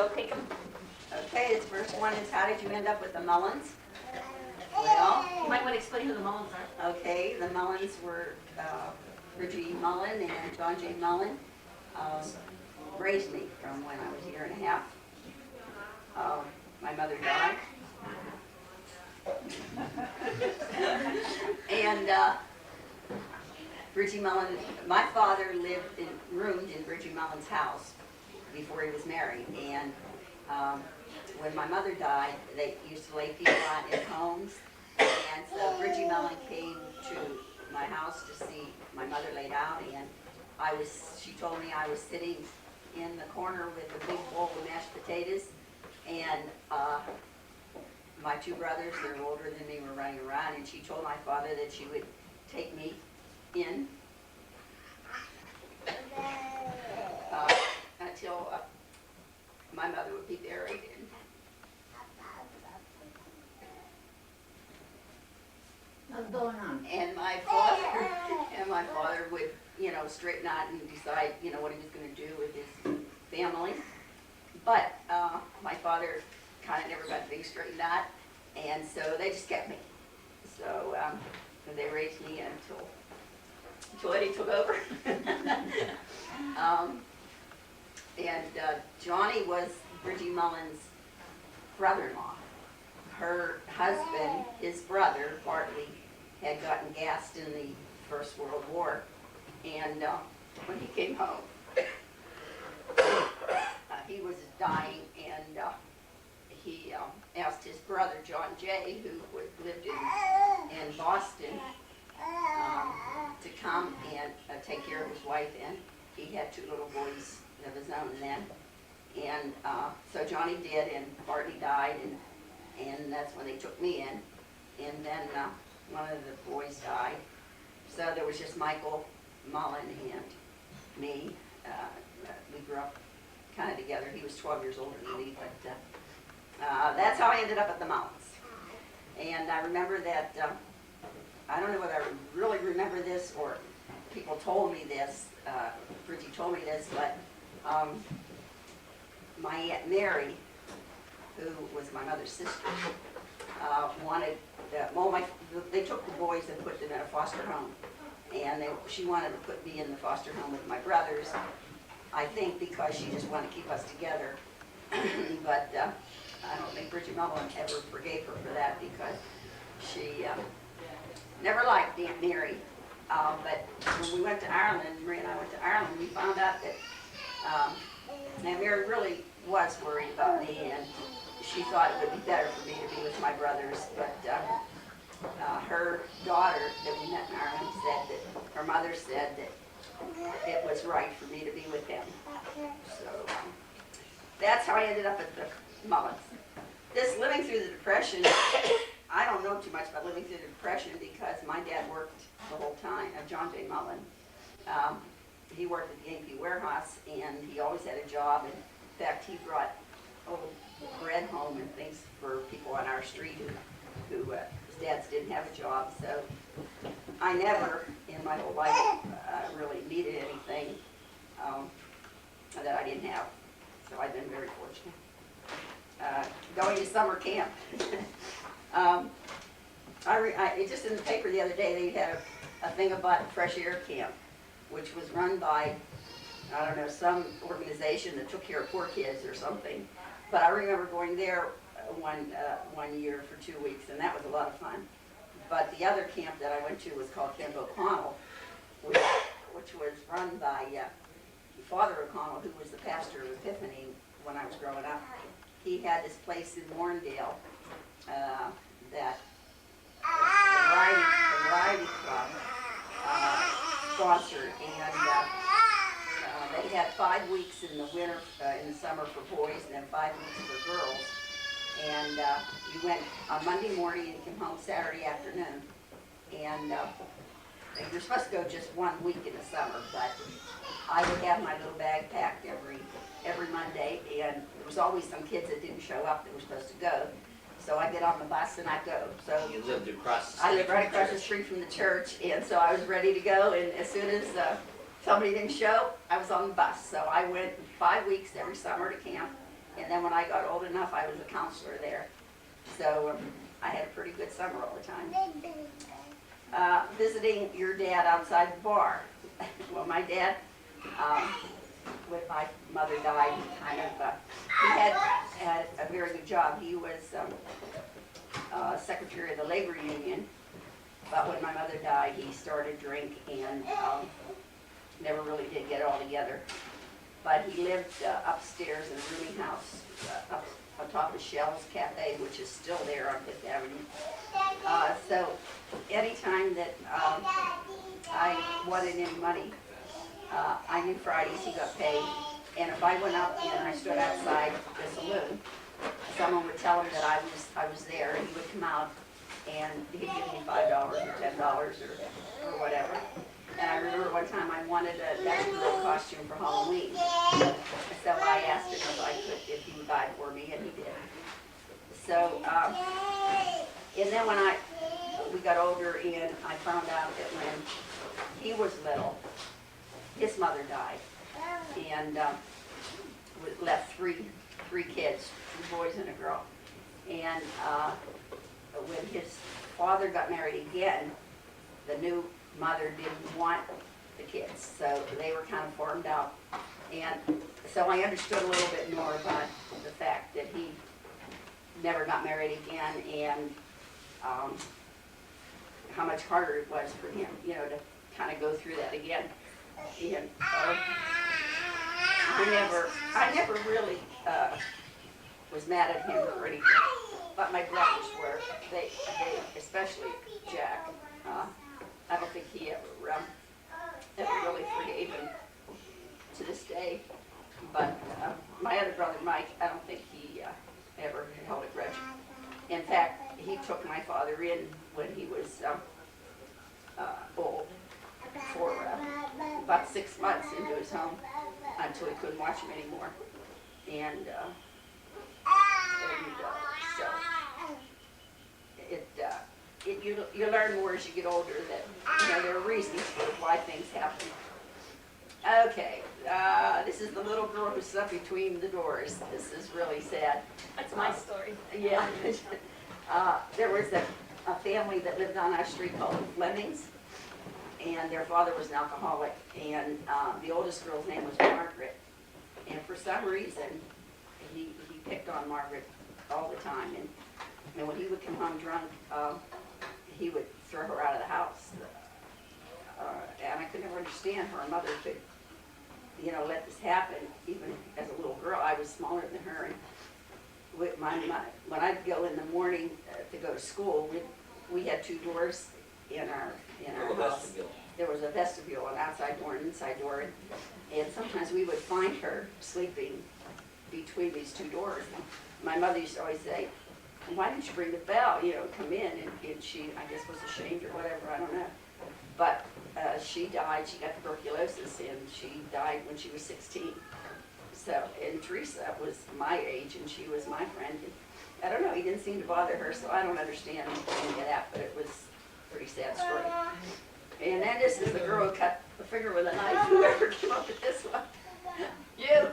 go pick them. Okay, this first one is, how did you end up with the Mullins? Well, You might want to explain who the Mullins are. okay, the Mullins were Bridget E. Mullen and John J. Mullen. Raised me from when I was a year and a half. My mother died. And Bridget Mullen, my father roomed in Bridget Mullen's house before he was married. And when my mother died, they used to lay people out in homes. And so Bridget Mullen came to my house to see my mother laid out, and she told me I was sitting in the corner with a big bowl of mashed potatoes, and my two brothers, they're older than me, were running around, and she told my father that she would take me in until my mother would be buried. What's going on? And my father would, straighten out and decide, what he was going to do with his family. But my father kind of never got things straightened out, and so they just kept me. So they raised me until Eddie took over. And Johnny was Bridget Mullen's brother-in-law. Her husband, his brother, Bartley, had gotten gassed in the First World War. And when he came home, he was dying, and he asked his brother, John Jay, who lived in Boston, to come and take care of his wife. And he had two little boys of his own then. And so Johnny did, and Bartley died, and that's when they took me in. And then one of the boys died. So there was just Michael Mullen and me. We grew up kind of together. He was 12 years older than me, but that's how I ended up at the Mullins. And I remember that, I don't know whether I really remember this or people told me this, Bridget told me this, but my Aunt Mary, who was my mother's sister, wanted, they took the boys and put them in a foster home. And she wanted to put me in the foster home with my brothers, I think because she just wanted to keep us together. But I don't think Bridget Mullen ever forgave her for that, because she never liked Aunt Mary. But when we went to Ireland, Marie and I went to Ireland, we found out that Aunt Mary really was worried about me, and she thought it would be better for me to be with my brothers. But her daughter that we met in Ireland said that her mother said that it was right for me to be with them. So that's how I ended up at the Mullins. This living through the Depression, I don't know too much about living through the Depression because my dad worked the whole time, John J. Mullen. He worked at the Yankee warehouse, and he always had a job. In fact, he brought bread home and things for people on our street who his dads didn't have a job. So I never in my whole life really needed anything that I didn't have. So I've been very fortunate. Going to summer camp. Just in the paper the other day, they had a thing about Fresh Air Camp, which was run by, I don't know, some organization that took care of poor kids or something. But I remember going there one year for 2 weeks, and that was a lot of fun. But the other camp that I went to was called Camp O'Connell, which was run by Father O'Connell, who was the pastor of Epiphany when I was growing up. He had this place in Warrendale that the variety club sponsored, and they had 5 weeks in the winter, in the summer for boys, and then 5 weeks for girls. And you went on Monday morning and came home Saturday afternoon. And you're supposed to go just 1 week in the summer, but I would have my little bag packed every Monday, and there was always some kids that didn't show up that were supposed to go. So I'd get on the bus and I'd go. So You lived across the street. I lived right from the across the church. street from the church, and so I was ready to go. And as soon as somebody didn't show, I was on the bus. So I went 5 weeks every summer to camp, and And then when I got old enough, I was a counselor there. So I had a pretty good summer all the time. Visiting your dad outside the bar. Well, my dad, when my mother died, kind of, he had a very good job. He was secretary of the labor union, but when my mother died, he started drink and never really did get it all together. But he lived upstairs in a rooming house up on top of Shell's Cafe, which is still there on Fifth Avenue. So anytime that I wanted any money, I knew Fridays he got paid, and if I went out and I stood outside the saloon, someone would tell him that I was there, and he would come out and he'd give me $5 or $10 or whatever. And I remember one time I wanted a Dutch girl costume for Halloween, so I asked him if he would buy it for me, and he did. So, and then when we got older, and I found out that when he was little, his mother died, and left three kids, 2 boys and a girl. And when his father got married again, the new mother didn't want the kids, so they were kind of farmed out. And so I understood a little bit more about the fact that he never got married again, and how much harder it was for him, you know, to kind of go through that again. And I never really was mad at him or anything, but my brothers were. They especially Jack. I don't think he ever really forgave him to this day. But my other brother, Mike, I don't think he ever held a grudge. In fact, he took my father in when he was old for about 6 months into his home until he couldn't watch him anymore. And so you learn more as you get older that, you know, there are reasons for why things happen. Okay, this is the little girl who slept between the doors. This is really sad. That's my story. Yeah. There was a family that lived on our street called the Flemings, and their father was an alcoholic, and the oldest girl's name was Margaret. And for some reason, he picked on Margaret all the time, and when he would come home drunk, he would throw her out of the house. And I could never understand how her mother could, you know, let this happen. Even as a little girl, I was smaller than her, and when I'd go in the morning to go to school, we had 2 doors in our house. There was a vestibule, an outside door, an inside door, and sometimes we would find her sleeping between these 2 doors. And my mother used to always say, "Why didn't you ring the bell? You know, come in." And she, I guess, was ashamed or whatever. I don't know. But she died. She got tuberculosis, and she died when she was 16. So, and Teresa was my age, and she was my friend. And I don't know. He didn't seem to bother her, so I don't understand any of that. But it was a pretty sad story. And then this is the girl who cut the finger with a knife. Whoever came up with this one? You.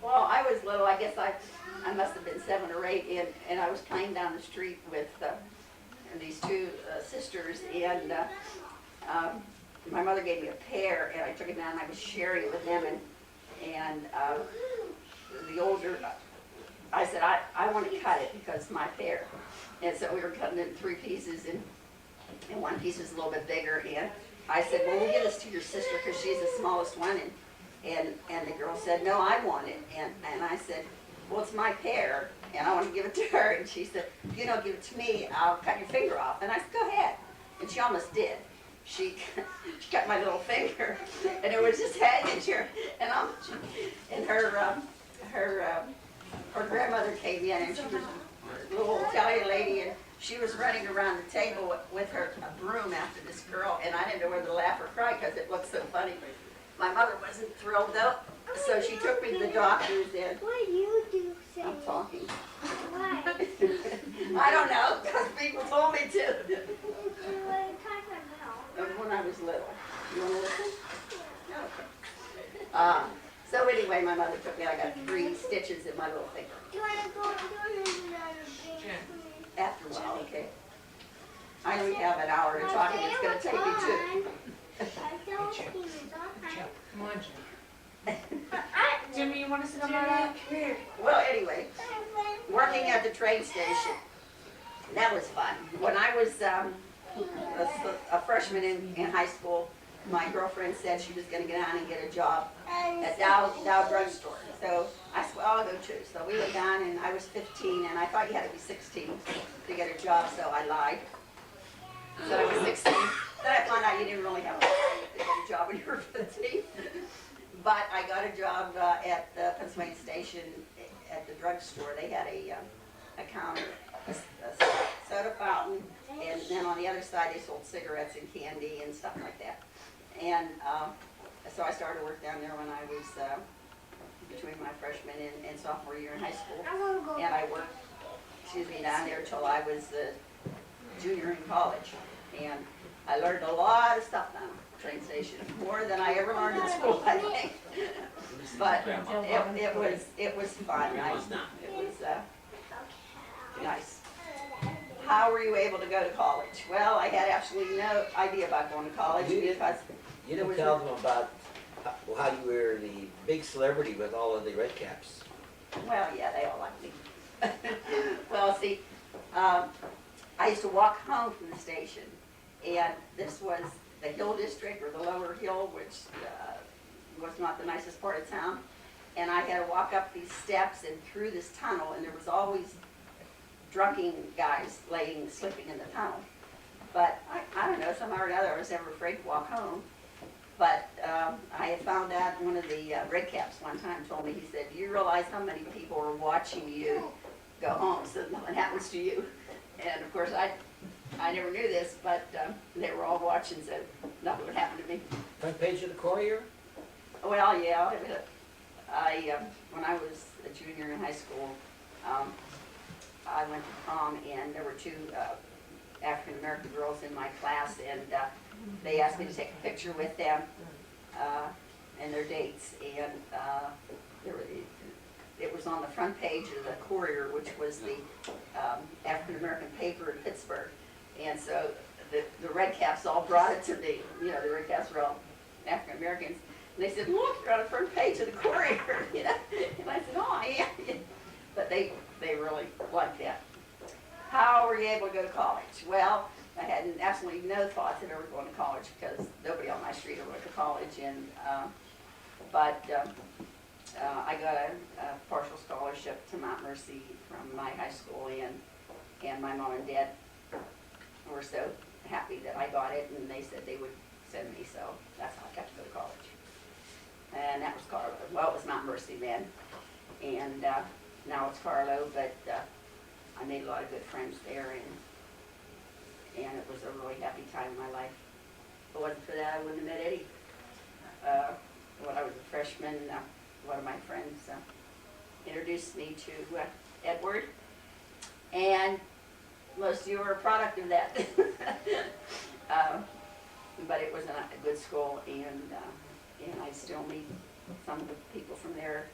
Well, I was little. I guess I must have been 7 or 8, and I was playing down the street with these 2 sisters, and my mother gave me a pear, and I took it down, and I was sharing it with them, and the older, I said, I want to cut it because it's my pear. And so we were cutting it in 3 pieces, and one piece was a little bit bigger, and I said, well, we'll give this to your sister because she's the smallest one, and the girl said, no, I want it, and I said, well, it's my pear, and I want to give it to her. And she said, if you don't give it to me, I'll cut your finger off. And I said, go ahead. And she almost did. She cut my little finger, and it was just hanging here. And her grandmother came in, and she was a little Italian lady, and she was running around the table with her broom after this girl, and I didn't know whether to laugh or cry because it looked so funny. My mother wasn't thrilled though, so she took me to the doctor's, and What do you do, say? I'm talking. Why? I don't know, because people told me to. What are you talking about? When I was little. You want to listen? Okay. So anyway, my mother took me, I got 3 stitches in my little finger. Do you want to go do another thing for me? After a while, okay? I only have an hour to talk, and it's gonna take me 2. Come on, Jim. But Jimmy, you wanna sit on my lap? Well, anyway, working at the train station, that was fun. When I was a freshman in high school, my girlfriend said she was gonna get on and get a job at Dow Drugstore. So I said, well, I'll go too. So we went down, and I was 15, and I thought you had to be 16 to get a job, so I lied. So I was 16. Then I found out you didn't really have to get a job when you were 15. But I got a job at the Pennsylvania Station at the drugstore. They had a counter, a soda fountain, and then on the other side they sold cigarettes and candy and stuff like that. And so I started work down there when I was between my freshman and sophomore year in high school. And I worked, down there till I was a junior in college. And I learned a lot of stuff down at the train station, more than I ever learned in school, I think. But it was fun. It was nice. How were you able to go to college? Well, I had absolutely no idea about going to college because You didn't tell them about how you were the big celebrity with all of the red caps. well, yeah, they all liked me. Well, see, I used to walk home from the station, and this was the Hill District, or the Lower Hill, which was not the nicest part of town. And I had to walk up these steps and through this tunnel, and there was always drunken guys sleeping in the tunnel. But I don't know, somehow or another, I was never afraid to walk home. But I had found out, one of the red caps one time told me, he said, do you realize how many people are watching you go home so nothing happens to you? And of course, I never knew this, but they were all watching, so nothing would happen to me. Front page of the Courier? Well, yeah, when I was a junior in high school, I went to prom, and there were 2 African-American girls in my class, and they asked me to take a picture with them and their dates, and it was on the front page of the Courier, which was the African-American paper in Pittsburgh. And so the red caps all brought it to me. You know, the red caps were all African-Americans. And they said, look, you're on the front page of the Courier, you know. And I said, oh, I am. But they really liked that. How were you able to go to college? Well, I had absolutely no thoughts of ever going to college because nobody on my street ever went to college. And but I got a partial scholarship to Mount Mercy from my high school, and my mom and dad were so happy that I got it, and they said they would send me, so that's how I got to go to college. And that was Carlo. Well, it was Mount Mercy then, and now it's Carlo, but I made a lot of good friends there, and it was a really happy time in my life. If it wasn't for that, I wouldn't have met Eddie. When I was a freshman, one of my friends introduced me to Edward, and most of you are a product of that. But it was a good school, and I still meet some of the people from there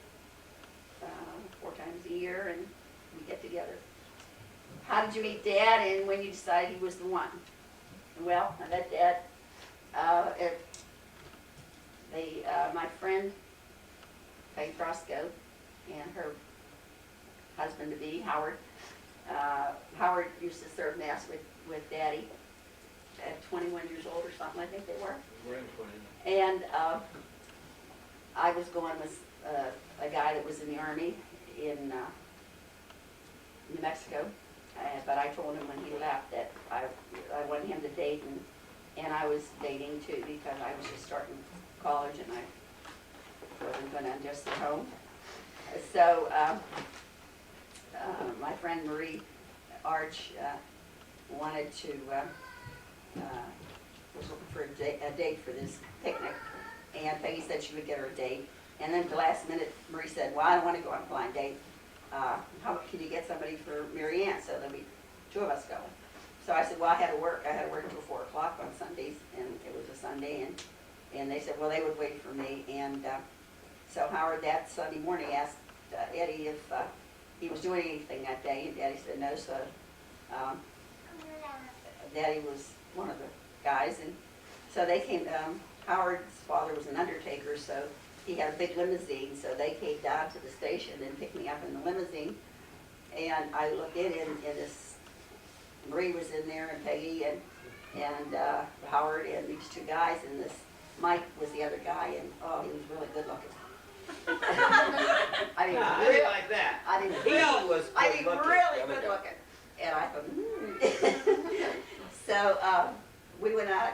4 times a year, and we get together. How did you meet Dad, and when you decided he was the one? Well, I met Dad my friend Peggy Frosco and her husband-to-be, Howard. Howard used to serve Mass with Daddy at 21 years old or something, I think they were. We're in 20. And I was going with a guy that was in the Army in New Mexico. But I told him when he left that I wanted him to date, and I was dating too because I was just starting college and I wasn't going to just sit home. So my friend Marie Arch wanted to, was looking for a date for this picnic, and Peggy said she would get her a date. And then at the last minute, Marie said, well, I don't want to go on a blind date. How can you get somebody for Mary Ann so there'll be 2 of us going? So I said, well, I had to work until 4 o'clock on Sundays, and it was a Sunday, and they said, well, they would wait for me, and So Howard that Sunday morning asked Eddie if he was doing anything that day, and Daddy said no, so um, Daddy was one of the guys, and so they came, Howard's father was an undertaker, so he had a big limousine, so they came down to the station and picked me up in the limousine, and I looked in, and this, Marie was in there, and Peggy, and Howard, and these two guys, and this Mike was the other guy, and oh, he was really good looking. I mean, Yeah, I really, didn't like that. I mean, He really, was I mean, good looking. really good looking. And I thought, So we went out,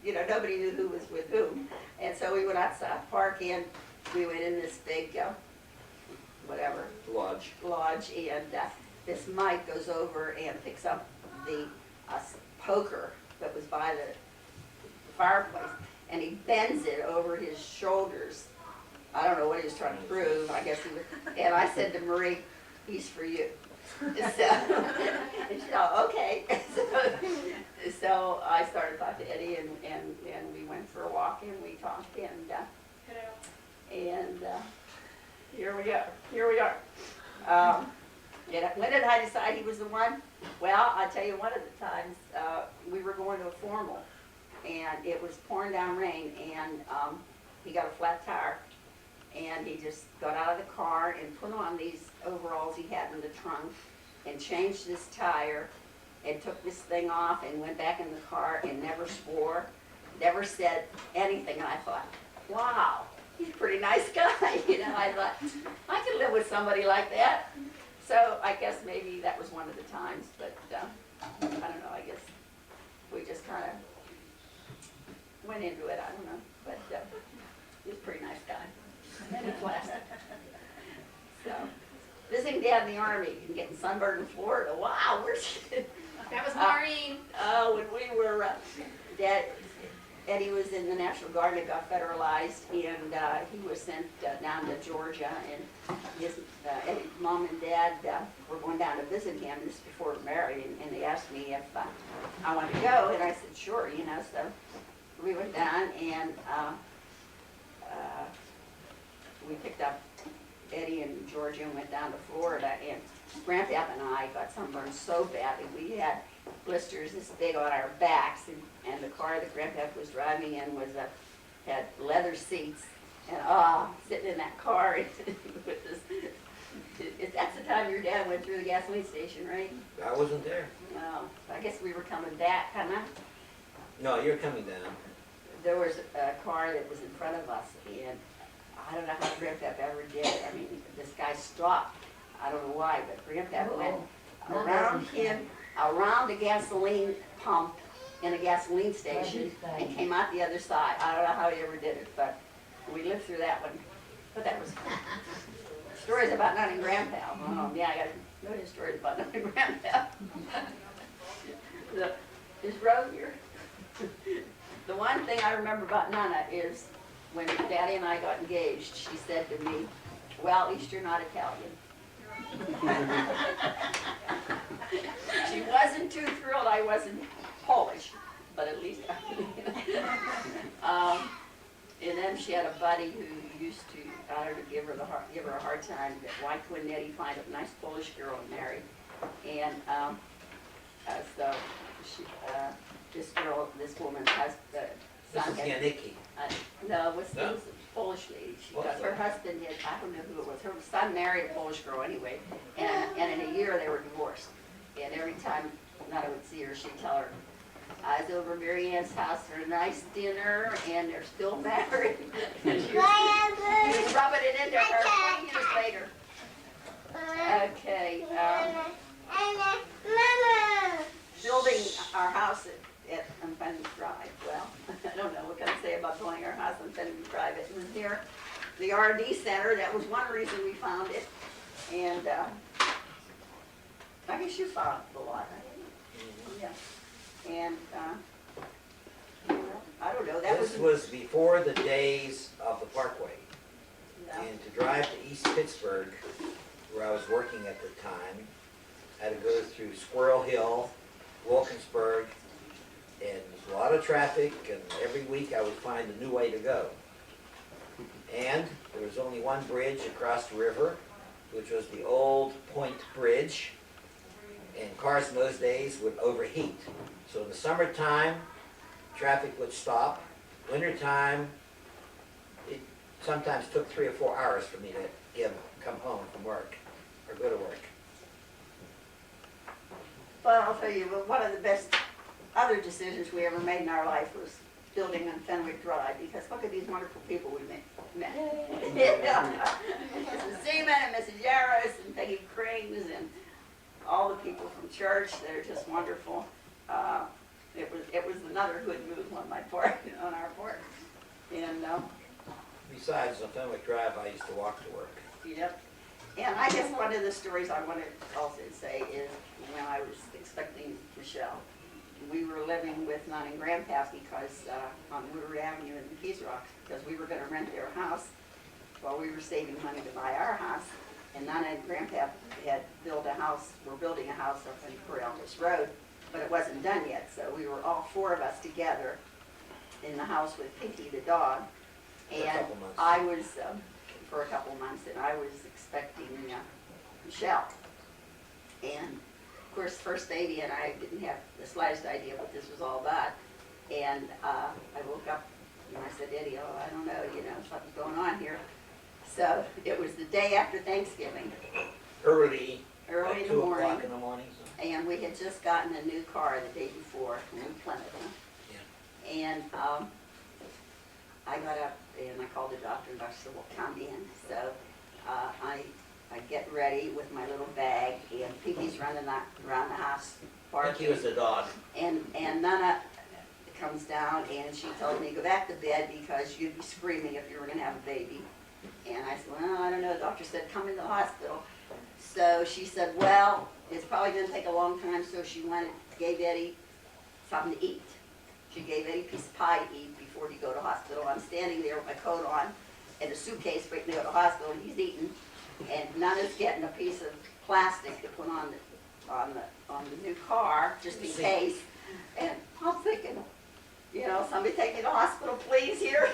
you know, nobody knew who was with whom. And so we went outside, park, and we went in this big, whatever, Lodge. lodge, and this Mike goes over and picks up the poker that was by the fireplace, and he bends it over his shoulders. I don't know what he was trying to prove, I guess he was, and I said to Marie, he's for you. So, and she said, okay. So I started talking to Eddie, and we went for a walk, and we talked, and here we are. When did I decide he was the one? Well, I'll tell you, one of the times, we were going to a formal, and it was pouring down rain, and he got a flat tire, and he just got out of the car and put on these overalls he had in the trunk, and changed his tire, and took this thing off, and went back in the car, and never swore, never said anything, and I thought, wow, he's a pretty nice guy, you know. I thought, I could live with somebody like that. So I guess maybe that was one of the times, but I don't know, I guess we just kind of went into it, I don't know, but he was a pretty nice guy, and he lasted. So, visiting Dad in the Army and getting sunburned in Florida, wow, where's That was Maureen. when we were, Eddie was in the National Guard and got federalized, and he was sent down to Georgia, and his Eddie's mom and dad were going down to visit him. This is before we were married, and they asked me if I wanted to go, and I said sure, you know. So we went down, and we picked up Eddie in Georgia and went down to Florida, and Grandpap and I got sunburned so bad that we had blisters this big on our backs, and the car that Grandpap was driving in was had leather seats, and sitting in that car with this. That's the time your dad went through the gasoline station, right? I wasn't there. No, I guess we were coming back, kind of. No, you're coming down. There was a car that was in front of us, and I don't know how Grandpap ever did it. I mean, this guy stopped. I don't know why, but Grandpap went around him, around the gasoline pump in a gasoline station, and came out the other side. I don't know how he ever did it, but we lived through that one. But that was fun. Stories about knowing Grandpap. Oh, yeah, I got to know his stories about knowing Grandpap. His road here. The one thing I remember about Nana is when Daddy and I got engaged, she said to me, well, at least you're not Italian. She wasn't too thrilled I wasn't Polish, but at least and then she had a buddy who used to give her a hard time that why couldn't Eddie find a nice Polish girl and marry? And so she, this woman's husband, son Mrs. had, Janicki. no, it was a Polish lady. Her husband had, I don't know who it was, her son married a Polish girl anyway, and in a year they were divorced. And every time Nana would see her, she'd tell her, I was over Mary Ann's house for a nice dinner, and they're still married. And she was rubbing it into her 20 years later. Okay, building our house at Fenton Drive. Well, I don't know what can I say about building our house on Fenton Drive. It was near the R&D center. That was one reason we found it. And I guess you found the lot, right? Yeah. And I don't know. That This was before the days of the Parkway. no. And to drive to East Pittsburgh, where I was working at the time, I had to go through Squirrel Hill, Wilkinsburg, and there's a lot of traffic, and every week I would find a new way to go. And there was only one bridge across the river, which was the old Point Bridge. And cars in those days would overheat. So in the summertime, traffic would stop. Wintertime, it sometimes took 3 or 4 hours for me to come home from work or go to work. But I'll tell you, one of the best other decisions we ever made in our life was building on Fenwick Drive, because look at these wonderful people we met. Mrs. Seaman and Mrs. Yaros and Peggy Crings and all the people from church. They're just wonderful. It was another good move on my part, on our part. And Besides, on Fenwick Drive, I used to walk to work. yep. And I guess one of the stories I wanted to also say is when I was expecting Michelle, we were living with Nana and Grandpa because on Woodward Avenue in Keys Rocks, because we were going to rent their house while we were saving money to buy our house. And Nana and Grandpa had built a house, were building a house up in Corrales Road, but it wasn't done yet. So we were all 4 of us together in the house with Pinky the dog. For a And couple months. I was, for a couple months, and I was expecting Michelle. And of course, first baby and I didn't have the slightest idea what this was all about. And I woke up and I said, Eddie, oh, I don't know, something's going on here. So it was the day after Thanksgiving, Early early at in the 2 o'clock morning. in the morning. So. And we had just gotten a new car the day before in Plymouth. And I got up and I called the doctor and the doctor said, well, come in. So I get ready with my little bag and Pinky's running around the house barking. Pinky was the dog. And Nana comes down and she told me, go back to bed because you'd be screaming if you were going to have a baby. And I said, well, I don't know. The doctor said, come into the hospital. So she said, well, it's probably going to take a long time. So she gave Eddie something to eat. She gave Eddie a piece of pie to eat before he go to hospital. I'm standing there with my coat on and a suitcase waiting to go to hospital, and he's eating. And Nana's getting a piece of plastic to put on the new car, just in case. And I'm thinking, somebody take me to the hospital, please, here.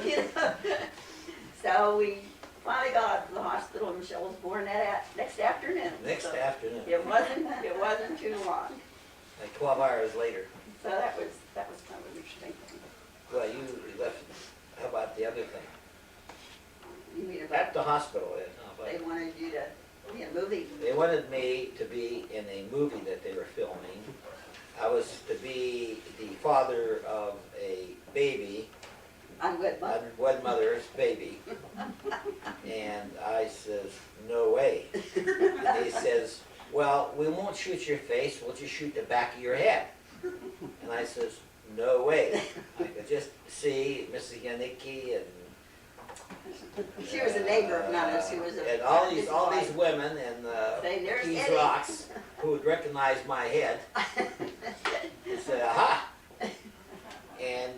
So we finally got to the hospital, and Michelle was born that next afternoon. Next So afternoon. It wasn't too long. Like 12 hours later. So that was kind of an interesting thing. Well, you left. How about the other thing? You mean At about the hospital. they wanted you to be in a movie? They wanted me to be in a movie that they were filming. I was to be the father of a baby, Unwed mother. unwed mother's baby. And I says, no way. He says, well, we won't shoot your face, we'll just shoot the back of your head. And I says, no way. I could just see Mrs. Yanicki and She was a neighbor of Nana's who was a. and all these wife. women in Say, "There's Keys Eddie." Rocks who would recognize my head and say, aha. And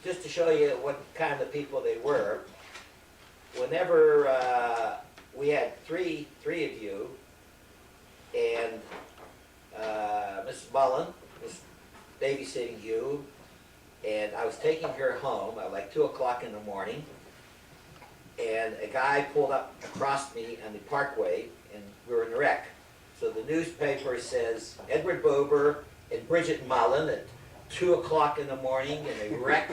just to show you what kind of people they were, whenever we had three of you, and Mrs. Mullen was babysitting you, and I was taking her home at like 2 o'clock in the morning, and a guy pulled up across me on the parkway, and we were in a wreck. So the newspaper says, Edward Bober and Bridget Mullen at 2 o'clock in the morning in a wreck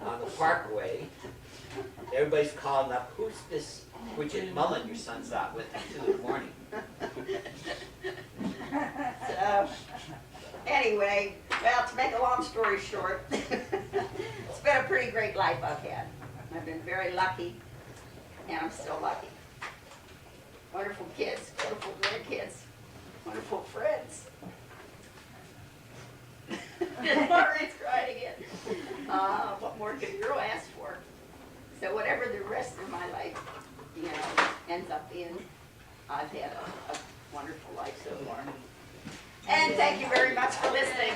on the parkway. Everybody's calling up, who's this Bridget Mullen your son's out with at 2 in the morning? So, anyway, well, to make a long story short, it's been a pretty great life I've had. I've been very lucky, and I'm still lucky. Wonderful kids, wonderful grandkids, wonderful friends. Margaret's crying again. What more could a girl ask for? So whatever the rest of my life, ends up being, I've had a wonderful life so far. And thank you very much for listening.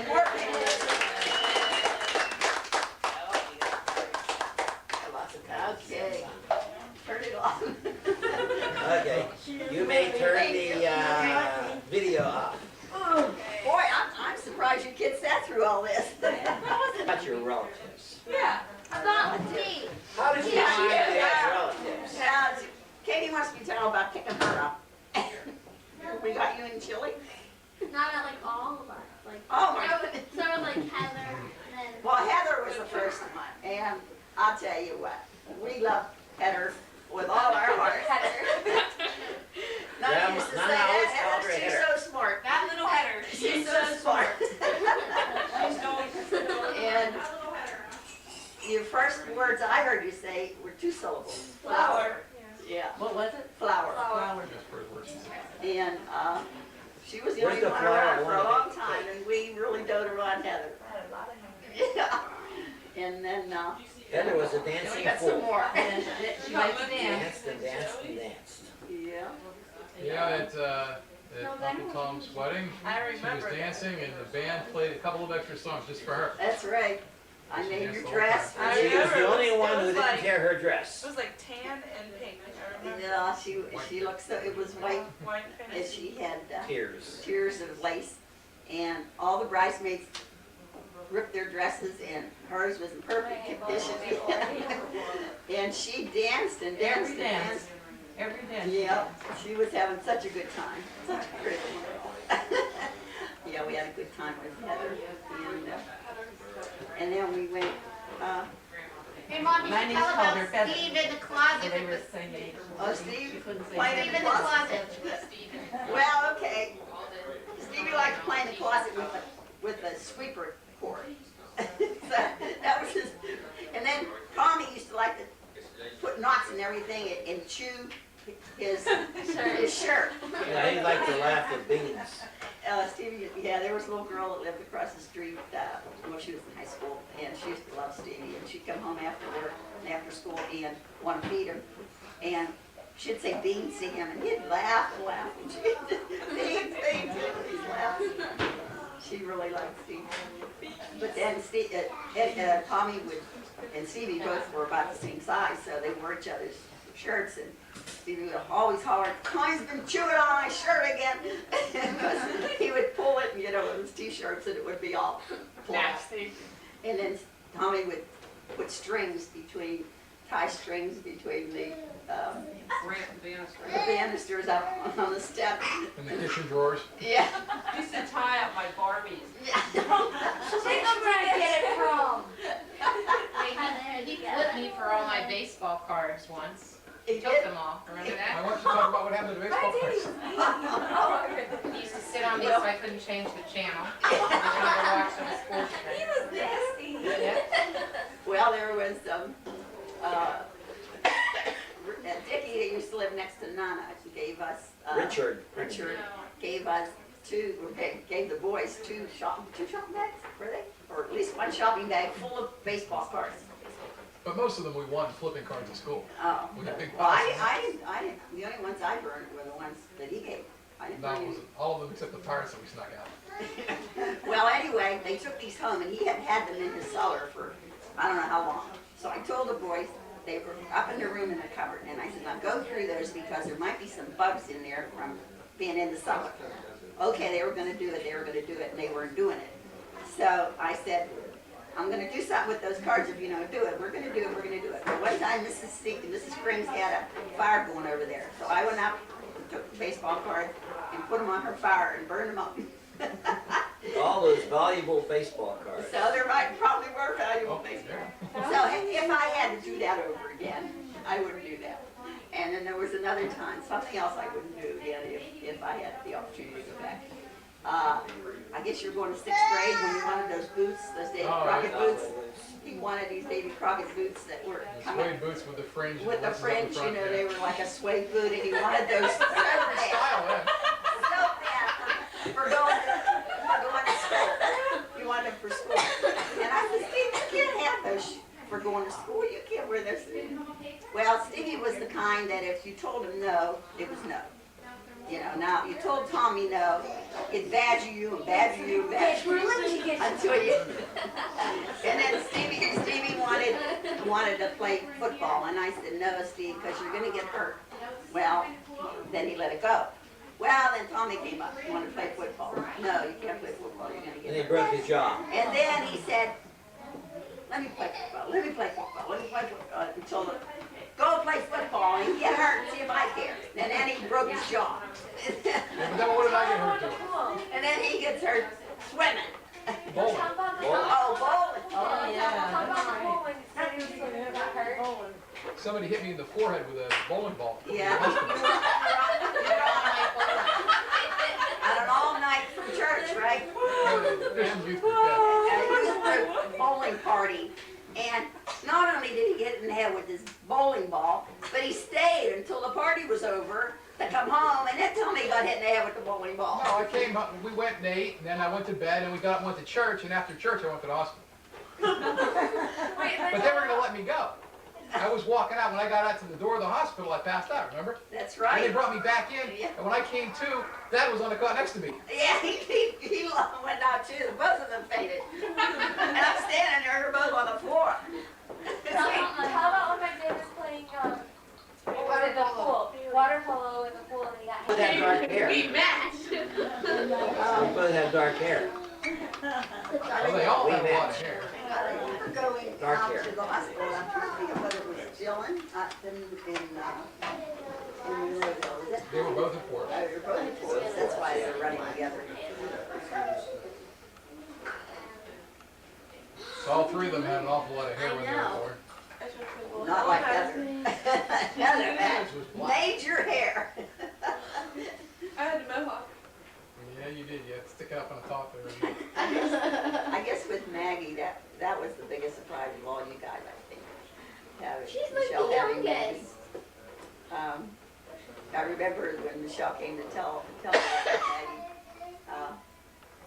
Okay, turn it off. Okay, you may turn the video off. Boy, I'm surprised you kids sat through all this. About your relatives. Yeah, about me. How did you Yeah, find yeah. that relative? all about picking her up. We got you in Chile? Not at like all of us. Like Oh my start goodness. with, start with like Heather, and then Well, Heather was the first one, and I'll tell you what, we love Heather with all our hearts. None Grandma- used to say Nana always that, called her Heather, she's Heather. so smart. That little header. She's so smart. She's going. And your first words I heard you say were two syllables. Flower. Yeah, What was it? flower. Flower. And she was the Where's only the one flower around for a one? long time, and we really doted on Heather. Yeah. And then, Heather was a we dancing got some fool. more. She likes to dance. Danced and danced and danced. Yeah. Yeah, at Uncle Tom's wedding, I she was remember that. dancing and the band played a couple of extra songs just for her. That's right. I She made danced your all dress. the time. She was the remember, only one who it was didn't like- tear her It dress. was like tan and pink. I remember. Yeah, she looked so, it was white, White and finish. she had Tears. tiers of lace, and all the bridesmaids ripped their dresses, and hers was in perfect condition. And she danced and danced and Every dance. danced. Every dance. Yep, she was having such a good time, such a pretty girl. Yeah, we had a good time with Heather, and then we went, Hey, Mom, you My should niece tell called her about Feather. Steve in the So closet they were with singing. oh, Steve, She couldn't say playing the, in Steve the in the closet. closet. Well, okay, Stevie liked to play in the closet with the sweeper cord. So that was his, and then Tommy used to like to put knots and everything and chew his shirt. Yeah, he liked to laugh at beans. Stevie, yeah, there was a little girl that lived across the street, when she was in high school, and she used to love Stevie, and she'd come home after work, and after school, and want to feed him, and she'd say beans to him, and he'd laugh and laugh, and she'd beans, beans, and he'd laugh. She really liked Stevie. But then Tommy and Stevie both were about the same size, so they wore each other's shirts, and Stevie would always holler, Tommy's been chewing on my shirt again. Because he would pull it, with his t-shirts, and it would be all plugged. Nasty. And then Tommy would put tie strings between the banisters up on the step. In the kitchen drawers. Yeah. Used to tie up my Barbies. take them where I get it from. He flipped me for all my baseball cards once. He Took did. them all. Remember I that? want you to talk about what happened to the baseball cards. He used to sit on me so I couldn't change the channel. I wanted to watch some sports. Yeah. Well, there was Dickie that used to live next to Nana. He gave us Richard. Richard gave us gave the boys two shopping bags, were they? Or at least one shopping bag full of baseball cards. But most of them we won flipping cards at school. Oh. We got big Well, piles. I didn't, the only ones I burned were the ones that he gave. I didn't That burn was any. all of them except the pirates that we snuck out. Well, anyway, they took these home, and he had had them in his cellar for I don't know how long. So I told the boys, they were up in their room in the cupboard, and I said, now go through those because there might be some bugs in there from being in the cellar. Okay, they were gonna do it, and they weren't doing it. So I said, I'm gonna do something with those cards if you don't do it. We're gonna do it. But one time, Mrs. Springs had a fire going over there. So I went up, took the baseball cards, and put them on her fire and burned them up. All those valuable baseball cards. So there probably were valuable baseball. So if I had to do that over again, I wouldn't do that. And then there was another time, something else I wouldn't do again if I had the opportunity to go back. I guess you're going to 6th grade when you wanted those boots, those Davy Oh, Crockett yeah. boots. He wanted these Davy Crockett boots that were coming Suede boots with the fringe. with the laces up fringe, front, yeah. they were like a suede boot, and he wanted those so bad. Style, yeah. So bad for going to school. He wanted them for school. And I said, Steve, you can't have those for going to school. You can't wear those. Well, Stevie was the kind that if you told him no, it was no. Now you told Tommy no, it'd badger you and badger you and badger you until you. And then Stevie wanted to play football, and I said, no, Steve, because you're going to get hurt. Well, then he let it go. Well, then Tommy came up, he wanted to play football. No, you can't play football, you're going to get And he hurt. broke his jaw. And then he said, let me play football, until go play football and get hurt and see if I care. And then he broke his jaw. Yeah, but then what did I get hurt doing? And then he gets hurt swimming. Bowling. Oh, bowling. Oh, yeah. Somebody hit me in the forehead with a bowling ball. Yeah. And an all-night from church, right? Christian youth group, yeah. At a youth group bowling party. And not only did he get hit in the head with his bowling ball, but he stayed until the party was over to come home and then tell me he got hit in the head with the bowling ball. No, I came up, we went and ate, and then I went to bed, and we got up and went to church, and after church I went to the hospital. But they were gonna let me go. I was walking out, when I got out to the door of the hospital, I passed out, remember? That's And they right. brought me back in, and when I came to, Dad was on the cot next to me. Yeah, he went out too. Both of them fainted. And I'm standing there, they're both on the floor. How about when my dad was playing, what was it, the pool? Water polo in the pool and he got With hit. that dark hair. We matched. We both have dark hair. Well, they all We have a lot of matched. hair. I remember going Dark out hair. to the hospital. I'm trying to think of whether it was Dylan in Louisville. Was it? They were both in Florida. Oh, you're both in Florida. That's why they're running together. So all three of them had an awful lot of hair when they were I know. born. Not like Heather. Heather had Hers was black. major hair. I had a mohawk. Yeah, you did. You had to stick up on the top there. I guess with Maggie, that was the biggest surprise of all you guys, I think. Having She's like Michelle the having Maggie. youngest. I remember when Michelle came to tell me about Maggie.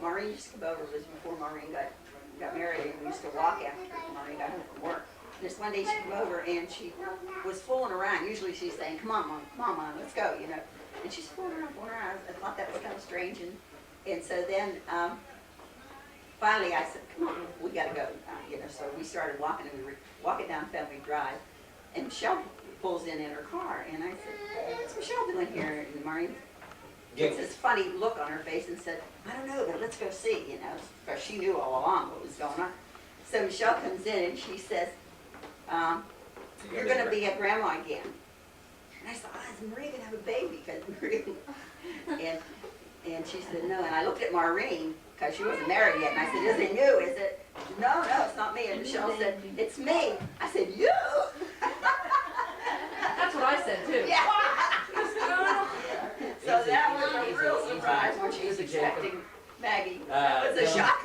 Maureen used to come over, it was before Maureen got married, and we used to walk after Maureen got home from work. And this one day she came over and she was fooling around. Usually she's saying, come on, Mom, let's go, you know. And she's fooling around. I thought that was kind of strange. And so then finally I said, come on, we gotta go, you know. So we started walking, and we were walking down Family Drive, and Michelle pulls in her car, and I said, hey, what's Michelle doing here? And Maureen gets this funny look on her face and said, I don't know, but let's go see, you know, because she knew all along what was going on. So Michelle comes in and she says, you're gonna be a grandma again. And I said, is Marie gonna have a baby? Because Marie, and she said, no. And I looked at Maureen, because she wasn't married yet, and I said, is it you? Is it? No, it's not me. And Michelle said, it's me. I said, you? That's what I said too. Yeah. So Easy, that was easy, a real easy, surprise easy. when she was Easy, Jacob. expecting Maggie. That was a Dylan, shock.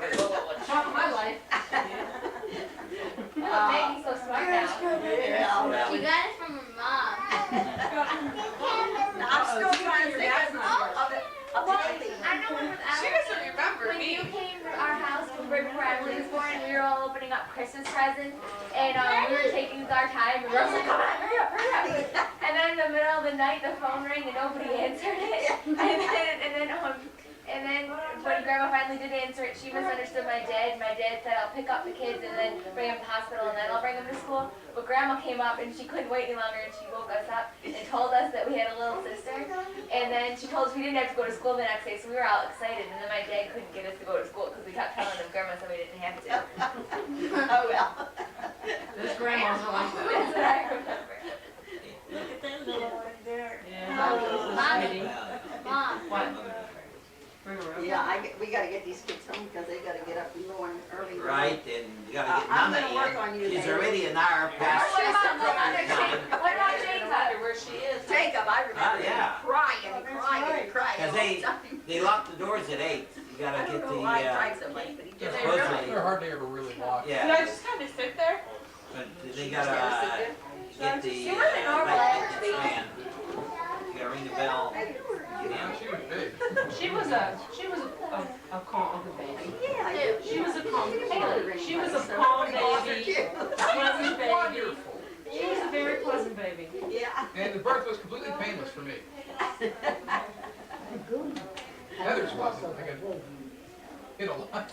Shock of my life. Maggie's so smart now. Yeah. She got it from her mom. I'm still trying to think of the I know when She doesn't remember when you me. came to our house right before Emily was born, we were all opening up Christmas presents, and we were taking our time, and we were like, come on, hurry up. And then in the middle of the night, the phone rang, and nobody answered it. And then when Grandma finally did answer it, she misunderstood my dad. My dad said, I'll pick up the kids and then bring them to the hospital, and then I'll bring them to school. But Grandma came up, and she couldn't wait any longer, and she woke us up and told us that we had a little sister. And then she told us we didn't have to go to school the next day, so we were all excited. And then my dad couldn't get us to go to school because we kept telling him Grandma said we didn't have to. Oh, well. This grandma's like that. That's what I remember. Look at that little one there. Mommy. Mom. What? Bring her up. Yeah, we gotta get these kids home because they gotta get up and going early. Right, and you gotta get I'm Mama gonna work on you, in. She's baby. already an hour past. What about Jacob? Where she is. Jacob, I remember yeah. crying and crying and crying. Cause all the time. they lock the doors at 8. You I gotta don't get know the, why he cried so much, but he they're just. supposed They're hardly ever really locked. Did yeah, I just kind of sit there? but they gotta get the, She wasn't normal. light expand. You gotta ring the bell. Yeah, she was big. She was a calm baby. Yeah, I did. She was a calm baby. She was a So calm nobody bothered baby. you. Pleasant baby. Wonderful. She was a very pleasant baby. Yeah. And the birth was completely painless for me. Heather's wasn't. I got hit a lot.